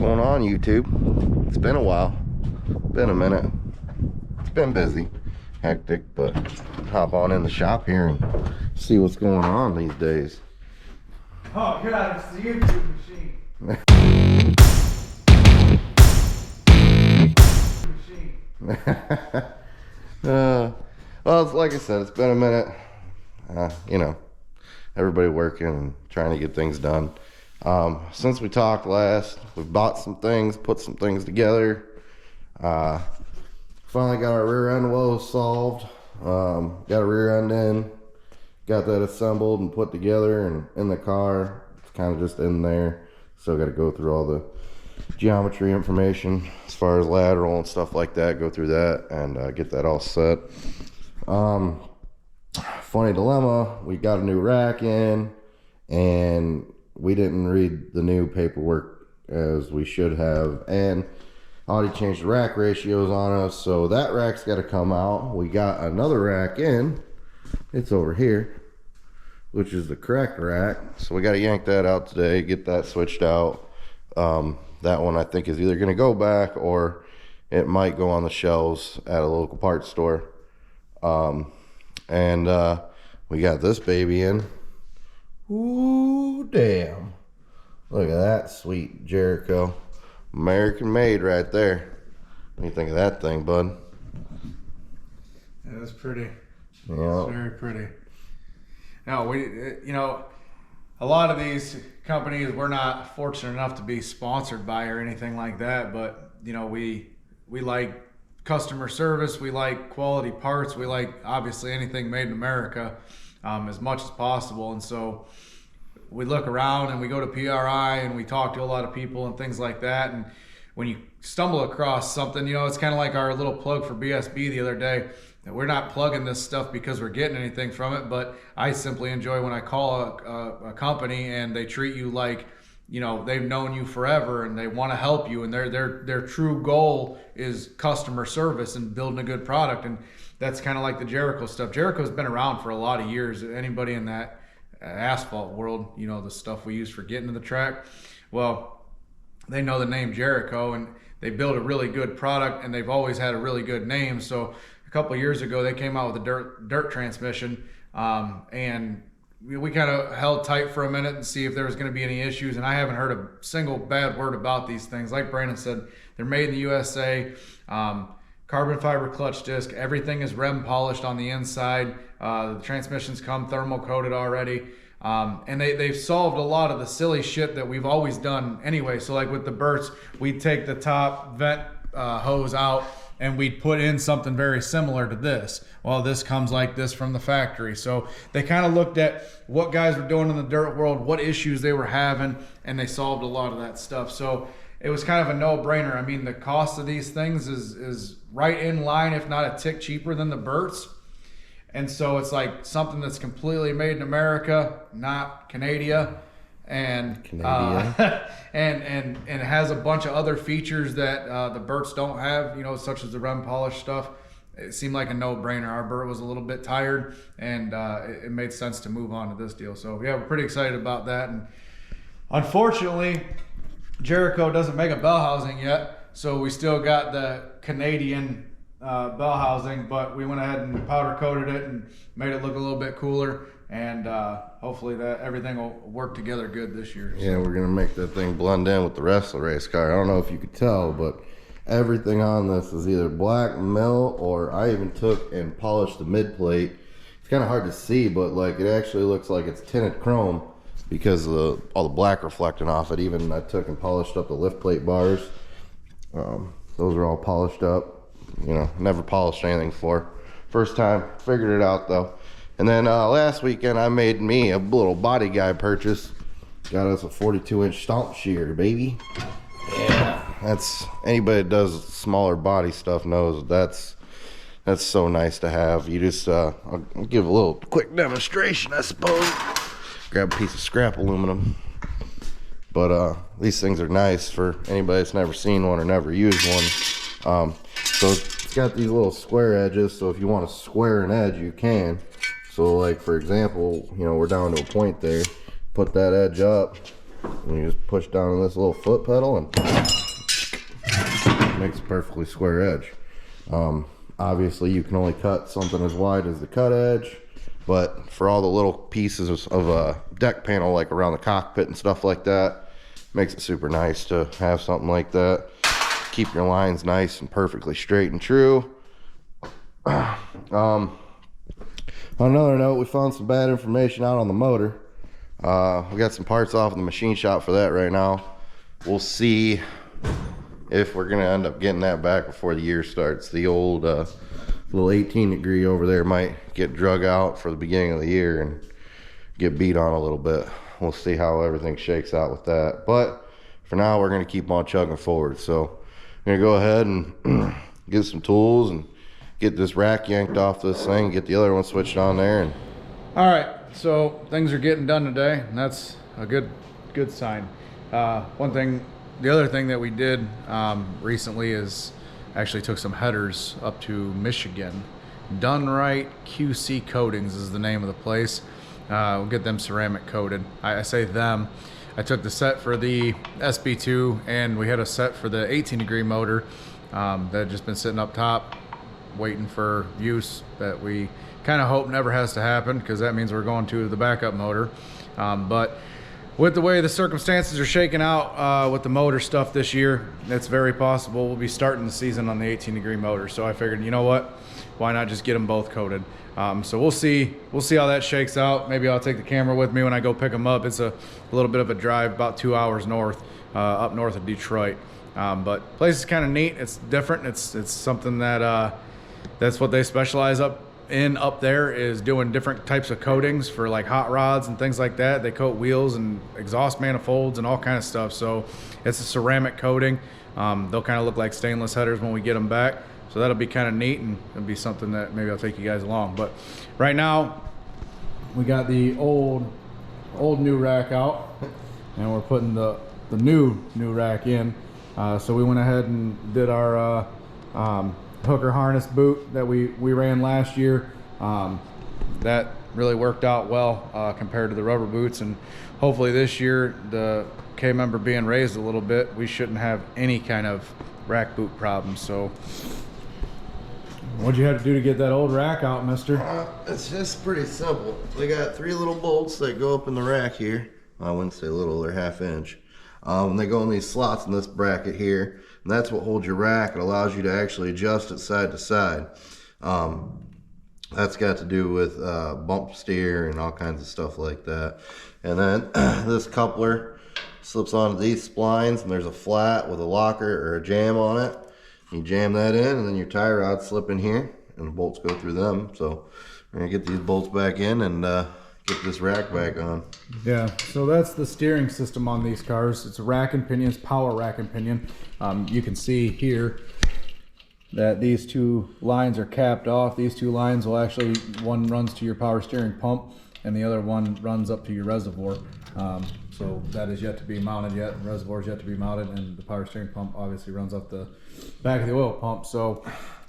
going on, YouTube? It's been a while. Been a minute. It's been busy, hectic, but hop on in the shop here and see what's going on these days. Oh God, it's the YouTube machine. Well, it's, like I said, it's been a minute. You know, everybody working and trying to get things done. Since we talked last, we bought some things, put some things together. Finally got our rear end woes solved. Got a rear end in, got that assembled and put together and in the car. It's kind of just in there. Still got to go through all the geometry information as far as lateral and stuff like that. Go through that and get that all set. Funny dilemma, we got a new rack in and we didn't read the new paperwork as we should have, and Audi changed the rack ratios on us, so that rack's got to come out. We got another rack in, it's over here, which is the correct rack, so we got to yank that out today, get that switched out. That one I think is either going to go back or it might go on the shelves at a local parts store. We got this baby in. Ooh, damn. Look at that sweet Jericho. American made right there. What do you think of that thing, bud? Yeah, that's pretty. Yeah. It's very pretty. No, a lot of these companies we're not fortunate enough to be sponsored by or anything like that, but we like customer service, we like quality parts, we like obviously anything made in America as much as possible. And so we look around and we go to PRI and we talk to a lot of people and things like that. And when you stumble across something, it's kind of like our little plug for BSB the other day. We're not plugging this stuff because we're getting anything from it, but I simply enjoy when I call a company and they treat you like they've known you forever and they want to help you, and their true goal is customer service and building a good product. And that's kind of like the Jericho stuff. Jericho's been around for a lot of years. Anybody in that asphalt world, the stuff we use for getting to the track, well, they know the name Jericho, and they build a really good product, and they've always had a really good name. So a couple of years ago they came out with a dirt transmission, and we kind of held tight for a minute and see if there was going to be any issues, and I haven't heard a single bad word about these things. Like Brandon said, they're made in the USA. Carbon fiber clutch disc, everything is rem polished on the inside. The transmissions come thermal coated already, and they've solved a lot of the silly shit that we've always done anyway. So like with the Burts, we'd take the top vent hose out and we'd put in something very similar to this. Well, this comes like this from the factory. So they kind of looked at what guys were doing in the dirt world, what issues they were having, and they solved a lot of that stuff. So it was kind of a no-brainer. I mean, the cost of these things is right in line, if not a tick cheaper than the Burts. And so it's like something that's completely made in America, not Canada. And and it has a bunch of other features that the Burts don't have, such as the rem polish stuff. It seemed like a no-brainer. Our Burt was a little bit tired, and it made sense to move on to this deal. So yeah, we're pretty excited about that. And unfortunately, Jericho doesn't make a bell housing yet, so we still got the Canadian bell housing, but we went ahead and powder coated it and made it look a little bit cooler, and hopefully that everything will work together good this year. Yeah, we're gonna make that thing blend in with the rest of the race car. I don't know if you could tell, but everything on this is either black mill, or I even took and polished the mid plate. It's kind of hard to see, but like it actually looks like it's tinted chrome because of all the black reflecting off it. Even I took and polished up the lift plate bars. Those are all polished up. Never polished anything before. First time, figured it out though. And then last weekend I made me a little body guy purchase. Got us a 42-inch stomp shear, baby. Yeah, that's, anybody that does smaller body stuff knows that's so nice to have. You just I'll give a little quick demonstration, I suppose. Grab a piece of scrap aluminum. But these things are nice for anybody that's never seen one or never used one. So it's got these little square edges, so if you want to square an edge, you can. So like for example, we're down to a point there, put that edge up, And you just push down on this little foot pedal and it makes a perfectly square edge. Obviously you can only cut something as wide as the cut edge, but for all the little pieces of a deck panel, like around the cockpit and stuff like that, makes it super nice to have something like that. Keep your lines nice and perfectly straight and true. On another note, we found some bad information out on the motor. We got some parts off in the machine shop for that right now. We'll see if we're gonna end up getting that back before the year starts. The old little 18 degree over there might get drug out for the beginning of the year and get beat on a little bit. We'll see how everything shakes out with that. But for now, we're gonna keep on chugging forward. So I'm gonna go ahead and get some tools and get this rack yanked off this thing, get the other one switched on there. And all right, so things are getting done today, and that's a good sign. The other thing that we did recently is actually took some headers up to Michigan. Done Right QC Coatings is the name of the place. We'll get them ceramic coated. I say them. I took the set for the SB2, and we had a set for the 18 degree motor that had just been sitting up top waiting for use, that we kind of hope never has to happen, because that means we're going to the backup motor. But with the way the circumstances are shaking out with the motor stuff this year, it's very possible we'll be starting the season on the 18 degree motor. So I figured, you know what, why not just get them both coated? So we'll see how that shakes out. Maybe I'll take the camera with me when I go pick them up. It's a little bit of a drive, about 2 hours north, up north of Detroit. But place is kind of neat. It's different. It's something that that's what they specialize up there, is doing different types of coatings for like hot rods and things like that. They coat wheels and exhaust manifolds and all kind of stuff. So it's a ceramic coating. They'll kind of look like stainless headers when we get them back. So that'll be kind of neat, and it'll be something that maybe I'll take you guys along. But right now we got the old new rack out, and we're putting the new rack in. So we went ahead and did our hooker harness boot that we ran last year. That really worked out well compared to the rubber boots, and hopefully this year, the K member being raised a little bit, we shouldn't have any kind of rack boot problems. So what'd you have to do to get that old rack out, mister? It's just pretty simple. We got 3 little bolts that go up in the rack here. I wouldn't say little, they're 1/2 inch. They go in these slots in this bracket here, and that's what holds your rack. It allows you to actually adjust it side to side. That's got to do with bump steer and all kinds of stuff like that. And then this coupler slips onto these splines, and there's a flat with a locker or a jam on it. You jam that in, and then your tie rods slip in here, and the bolts go through them. So we're gonna get these bolts back in and get this rack back on. Yeah, so that's the steering system on these cars. It's a rack and pinion, it's power rack and pinion. You can see here that these 2 lines are capped off. These 2 lines will actually, one runs to your power steering pump, and the other one runs up to your reservoir. So that is yet to be mounted yet. The reservoir is yet to be mounted, and the power steering pump obviously runs up the back of the oil pump. So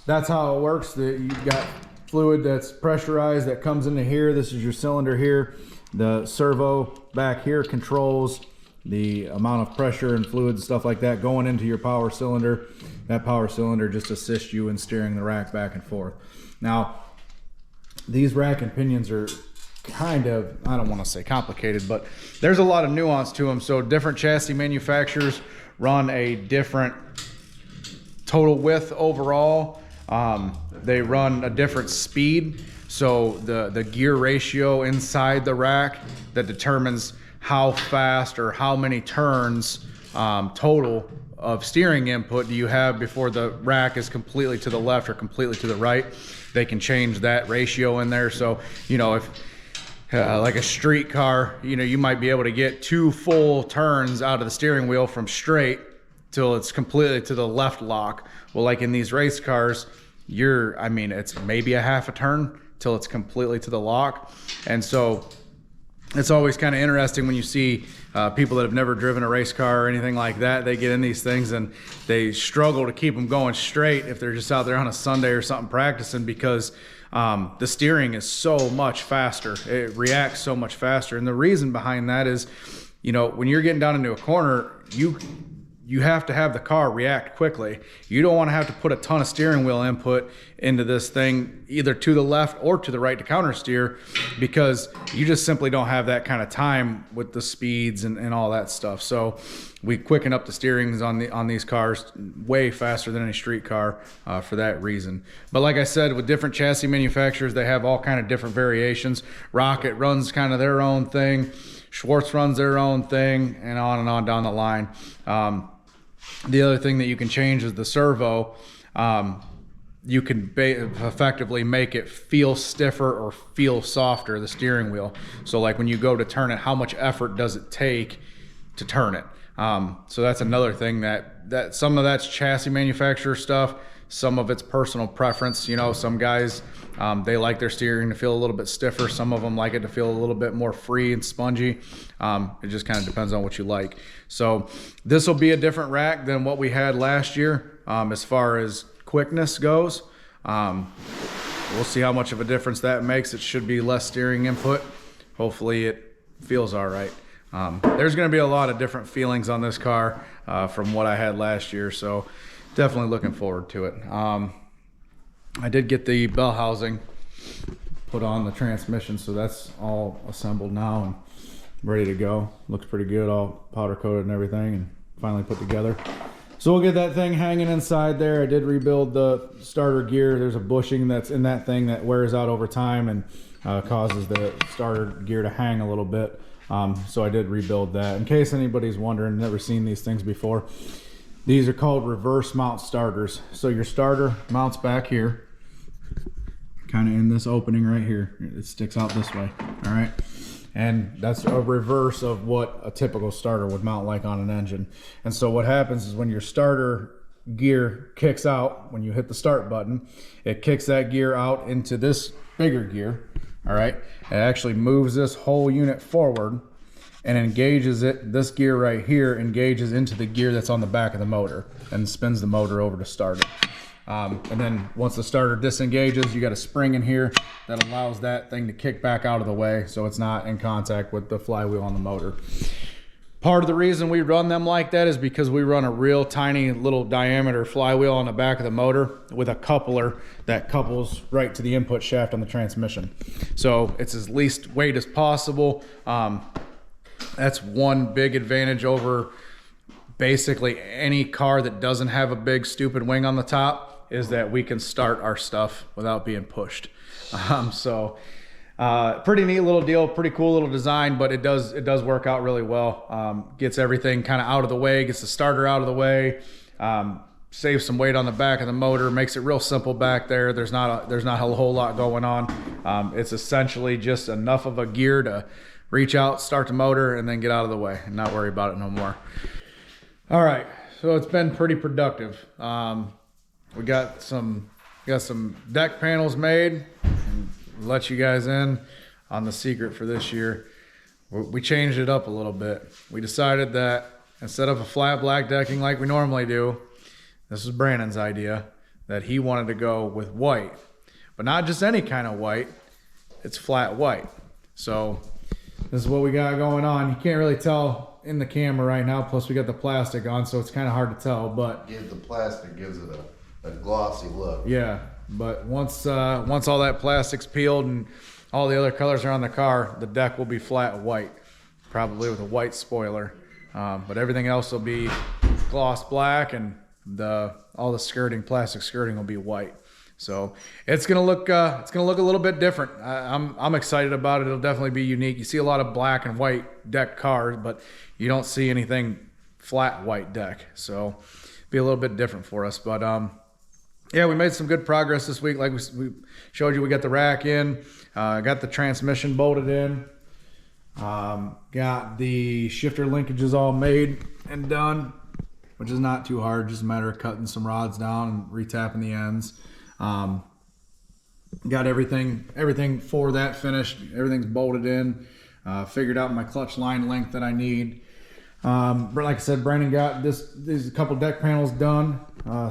that's how it works. You've got fluid that's pressurized that comes into here. This is your cylinder here. The servo back here controls the amount of pressure and fluid and stuff like that going into your power cylinder. That power cylinder just assists you in steering the rack back and forth. Now, these rack and pinions are kind of, I don't want to say complicated, but there's a lot of nuance to them. So different chassis manufacturers run a different total width overall. They run a different speed. So the gear ratio inside the rack that determines how fast or how many turns total of steering input do you have before the rack is completely to the left or completely to the right. They can change that ratio in there. So, you know, if like a street car, you know, you might be able to get 2 full turns out of the steering wheel from straight till it's completely to the left lock. Well, like in these race cars, it's maybe a 1/2 a turn till it's completely to the lock. And so it's always kind of interesting when you see people that have never driven a race car or anything like that. They get in these things and they struggle to keep them going straight if they're just out there on a Sunday or something practicing, because the steering is so much faster. It reacts so much faster. And the reason behind that is, you know, when you're getting down into a corner, you have to have the car react quickly. You don't want to have to put a ton of steering wheel input into this thing, either to the left or to the right to counter steer, because you just simply don't have that kind of time with the speeds and all that stuff. So we quicken up the steerings on these cars way faster than any street car for that reason. But like I said, with different chassis manufacturers, they have all kind of different variations. Rocket runs kind of their own thing. Swartz runs their own thing, and on down the line. The other thing that you can change is the servo. You can effectively make it feel stiffer or feel softer, the steering wheel. So like when you go to turn it, how much effort does it take to turn it? So that's another thing that some of that's chassis manufacturer stuff. Some of it's personal preference. You know, some guys, they like their steering to feel a little bit stiffer. Some of them like it to feel a little bit more free and spongy. It just kind of depends on what you like. So this will be a different rack than what we had last year as far as quickness goes. We'll see how much of a difference that makes. It should be less steering input. Hopefully it feels all right. There's going to be a lot of different feelings on this car from what I had last year. So definitely looking forward to it. I did get the bell housing put on the transmission, so that's all assembled now and ready to go. Looks pretty good, all powder coated and everything, and finally put together. So we'll get that thing hanging inside there. I did rebuild the starter gear. There's a bushing that's in that thing that wears out over time and causes the starter gear to hang a little bit. So I did rebuild that. In case anybody's wondering, never seen these things before. These are called reverse mount starters. So your starter mounts back here, kind of in this opening right here. It sticks out this way, all right? And that's a reverse of what a typical starter would mount like on an engine. And so what happens is when your starter gear kicks out, when you hit the start button, it kicks that gear out into this bigger gear, all right? It actually moves this whole unit forward and engages it. This gear right here engages into the gear that's on the back of the motor and spins the motor over to start it. And then once the starter disengages, you got a spring in here that allows that thing to kick back out of the way so it's not in contact with the flywheel on the motor. Part of the reason we run them like that is because we run a real tiny little diameter flywheel on the back of the motor with a coupler that couples right to the input shaft on the transmission. So it's as least weight as possible. That's one big advantage over basically any car that doesn't have a big stupid wing on the top, is that we can start our stuff without being pushed. Pretty neat little deal, pretty cool little design, but it does work out really well. Gets everything kind of out of the way, gets the starter out of the way, saves some weight on the back of the motor, makes it real simple back there. There's not a whole lot going on. It's essentially just enough of a gear to reach out, start the motor, and then get out of the way and not worry about it no more. All right, so it's been pretty productive. We got some deck panels made. Let you guys in on the secret for this year. We changed it up a little bit. We decided that instead of a flat black decking like we normally do, this was Brandon's idea, that he wanted to go with white, but not just any kind of white. It's flat white. So this is what we got going on. You can't really tell in the camera right now, plus we got the plastic on, so it's kind of hard to tell, but the plastic gives it a glossy look. Yeah, but once all that plastic's peeled and all the other colors are on the car, the deck will be flat white, probably with a white spoiler. But everything else will be gloss black, and all the skirting, plastic skirting, will be white. So it's gonna look a little bit different. I'm excited about it. It'll definitely be unique. You see a lot of black and white deck cars, but you don't see anything flat white deck. So be a little bit different for us. But yeah, we made some good progress this week. Like we showed you, we got the rack in, got the transmission bolted in, got the shifter linkages all made and done, which is not too hard. Just a matter of cutting some rods down and retapping the ends. Got everything for that finished. Everything's bolted in. Figured out my clutch line length that I need. But like I said, Brandon got these couple deck panels done.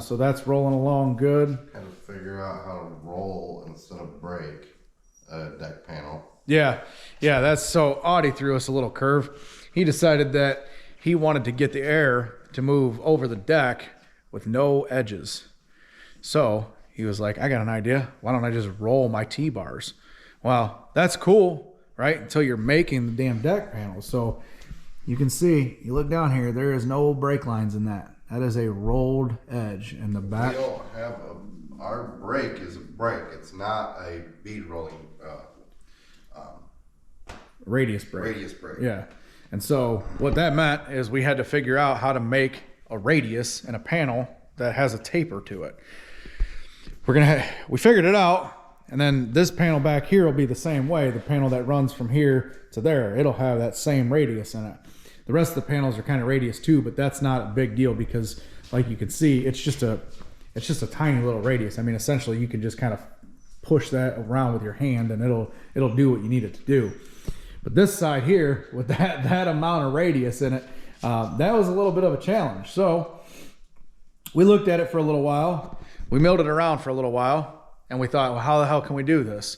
So that's rolling along good. And figure out how to roll instead of break a deck panel. Yeah. That's so Audie threw us a little curve. he decided that he wanted to get the air to move over the deck with no edges. So he was like, I got an idea. Why don't I just roll my T-bars? Well, that's cool, right? Until you're making the damn deck panels. So you can see, you look down here, there is no brake lines in that. That is a rolled edge in the back. We don't have our brake is a brake. It's not a bead rolling Radius brake. radius brake. Yeah. And so what that meant is we had to figure out how to make a radius in a panel that has a taper to it. We figured it out, and then this panel back here will be the same way. The panel that runs from here to there, it'll have that same radius in it. The rest of the panels are kind of radius too, but that's not a big deal because, like you can see, it's just a tiny little radius. I mean, essentially, you can just kind of push that around with your hand, and it'll do what you need it to do. But this side here, with that amount of radius in it, that was a little bit of a challenge. So we looked at it for a little while. We milled it around for a little while, and we thought, well, how the hell can we do this?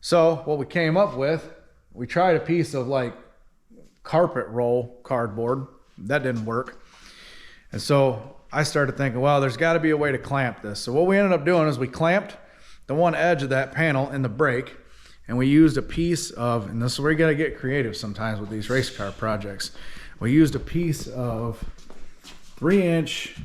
So what we came up with, we tried a piece of like carpet roll cardboard. That didn't work. And so I started thinking, well, there's got to be a way to clamp this. So what we ended up doing is we clamped the one edge of that panel in the brake, and we used a piece of, and this is where you got to get creative sometimes with these race car projects. We used a piece of 3-inch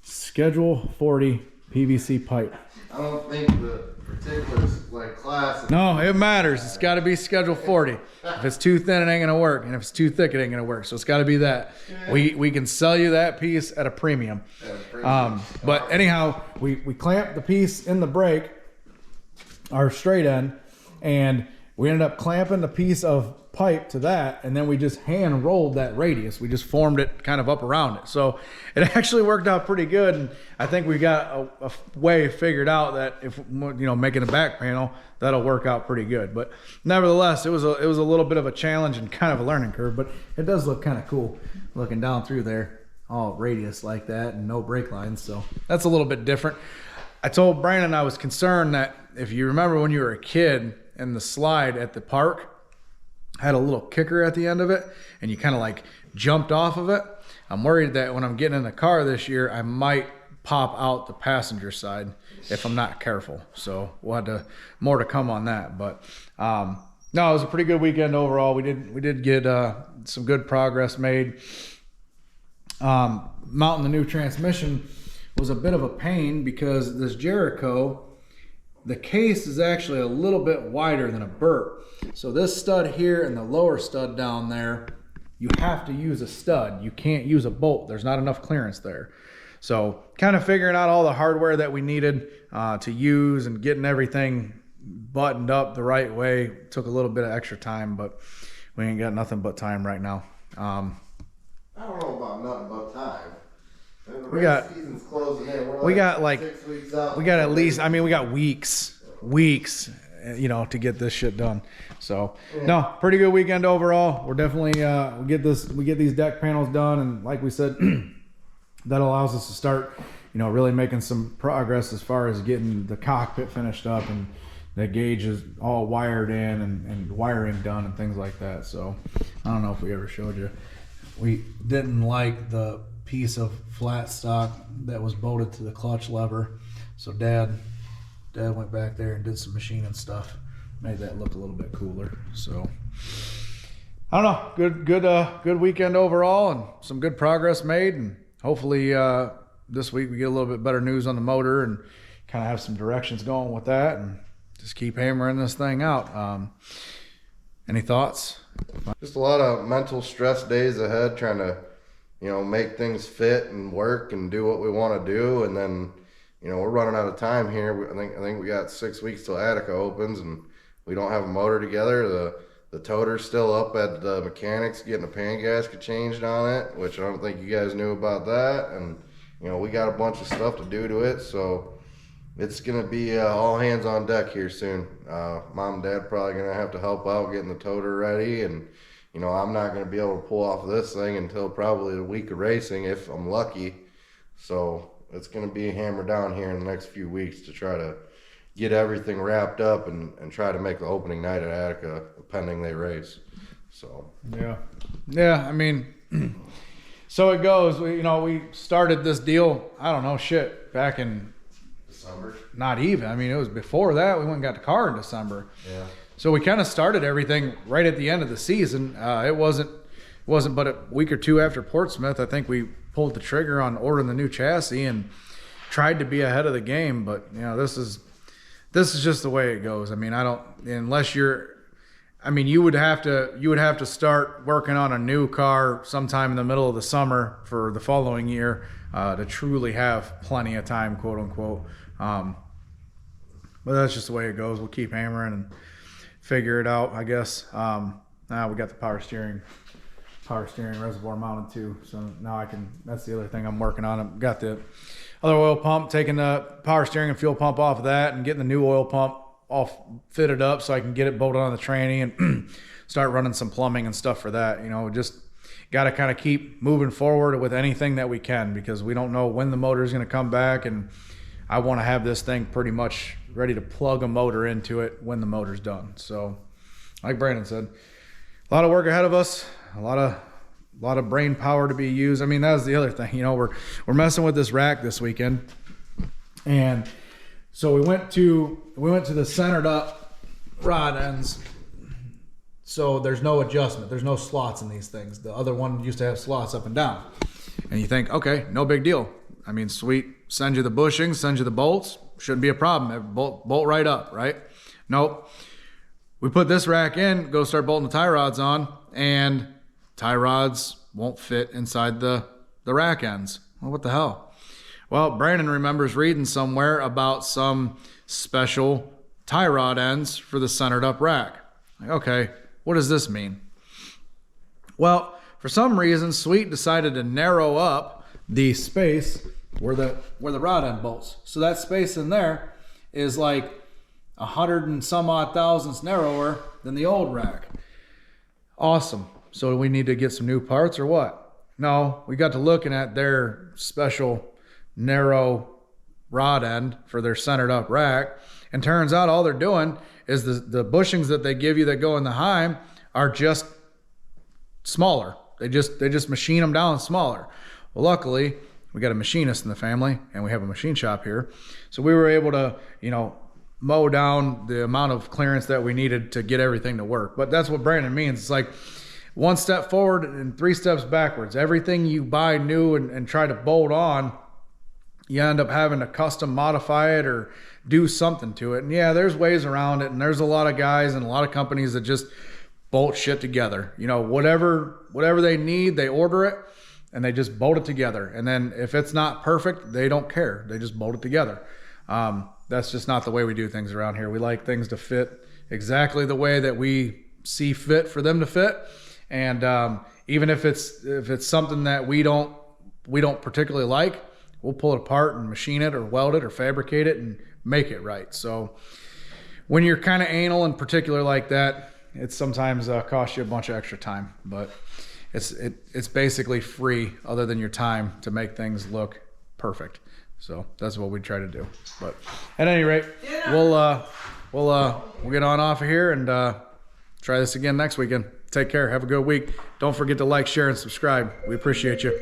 Schedule 40 PVC pipe. I don't think the particulars like class. No, it matters. It's got to be Schedule 40. If it's too thin, it ain't gonna work, and if it's too thick, it ain't gonna work. So it's got to be that. We can sell you that piece at a premium. But anyhow, we clamped the piece in the brake, our straight end, and we ended up clamping the piece of pipe to that, and then we just hand rolled that radius. We just formed it kind of up around it. So it actually worked out pretty good, and I think we got a way figured out that if, making a back panel, that'll work out pretty good. But nevertheless, it was a little bit of a challenge and kind of a learning curve, but it does look kind of cool looking down through there, all radius like that and no brake lines. So that's a little bit different. I told Brandon I was concerned that if you remember when you were a kid and the slide at the park had a little kicker at the end of it and you kind of like jumped off of it, I'm worried that when I'm getting in the car this year, I might pop out the passenger side if I'm not careful. So we'll have more to come on that. But no, it was a pretty good weekend overall. We did get some good progress made. Mounting the new transmission was a bit of a pain because this Jericho, the case is actually a little bit wider than a Burt. So this stud here and the lower stud down there, you have to use a stud. You can't use a bolt. There's not enough clearance there. So kind of figuring out all the hardware that we needed to use and getting everything buttoned up the right way took a little bit of extra time, but we ain't got nothing but time right now. I don't know about nothing but time. We got season's closing in. We got like 6 weeks out. we got at least, I mean, we got weeks, to get this shit done. So no, pretty good weekend overall. We're definitely we get these deck panels done, and like we said, that allows us to start, really making some progress as far as getting the cockpit finished up and the gauge is all wired in and wiring done and things like that. So I don't know if we ever showed you. We didn't like the piece of flat stock that was bolted to the clutch lever, so dad went back there and did some machining stuff, made that look a little bit cooler. So I don't know, good weekend overall and some good progress made, and hopefully this week we get a little bit better news on the motor and kind of have some directions going with that and just keep hammering this thing out. Any thoughts? Just a lot of mental stress days ahead, trying to make things fit and work and do what we want to do. And then, we're running out of time here. I think we got 6 weeks till Attica opens, and we don't have a motor together. The toter's still up at the mechanics getting a pan gasket changed on it, which I don't think you guys knew about that. And, we got a bunch of stuff to do to it. So it's going to be all hands on deck here soon. Mom and Dad probably going to have to help out getting the toter ready, and I'm not going to be able to pull off this thing until probably the week of racing if I'm lucky. So it's going to be hammered down here in the next few weeks to try to get everything wrapped up and try to make the opening night at Attica pending they race. So yeah. I mean, so it goes. We started this deal. I don't know, back in December. Not even. I mean, it was before that. We went and got the car in December. Yeah. So we kind of started everything right at the end of the season. It wasn't but a week or two after Portsmouth, I think we pulled the trigger on ordering the new chassis and tried to be ahead of the game. But this is just the way it goes. I mean, you would have to start working on a new car sometime in the middle of the summer for the following year to truly have plenty of time, quote unquote. But that's just the way it goes. We'll keep hammering and figure it out, I guess. Now we got the power steering reservoir mounted too. So now that's the other thing I'm working on. I've got the other oil pump, taking the power steering and fuel pump off of that and getting the new oil pump fitted up so I can get it bolted on the tranny and start running some plumbing and stuff for that. Just got to kind of keep moving forward with anything that we can, because we don't know when the motor is going to come back, and I want to have this thing pretty much ready to plug a motor into it when the motor's done. So like Brandon said, a lot of work ahead of us, a lot of brain power to be used. I mean, that's the other thing. We're messing with this rack this weekend, and so we went to the centered up rod ends. So there's no adjustment. There's no slots in these things. The other one used to have slots up and down. And you think, okay, no big deal. I mean, sweet, send you the bushings, send you the bolts. Shouldn't be a problem. Bolt right up, right? Nope. We put this rack in, go start bolting the tie rods on, and tie rods won't fit inside the rack ends. Well, what the hell? Well, Brandon remembers reading somewhere about some special tie rod ends for the centered up rack. Like, okay, what does this mean? Well, for some reason, Sweet decided to narrow up the space where the rod end bolts. So that space in there is like 100 and some odd thousandths narrower than the old rack. Awesome. So do we need to get some new parts or what? No, we got to looking at their special narrow rod end for their centered up rack, and turns out all they're doing is the bushings that they give you that go in the Heim are just smaller. They just machine them down smaller. Well, luckily we got a machinist in the family and we have a machine shop here, so we were able to mow down the amount of clearance that we needed to get everything to work. But that's what Brandon means. It's like 1 step forward and 3 steps backwards. Everything you buy new and try to bolt on, you end up having to custom modify it or do something to it. And yeah, there's ways around it, and there's a lot of guys and a lot of companies that just bolt shit together. Whatever they need, they order it and they just bolt it together. And then if it's not perfect, they don't care. They just bolt it together. That's just not the way we do things around here. We like things to fit exactly the way that we see fit for them to fit. And even if it's something that we don't particularly like, we'll pull it apart and machine it or weld it or fabricate it and make it right. So when you're kind of anal and particular like that, it sometimes costs you a bunch of extra time, but it's basically free other than your time to make things look perfect. So that's what we try to do. But at any rate, we'll get on off of here and try this again next weekend. Take care. Have a good week. Don't forget to like, share, and subscribe. We appreciate you.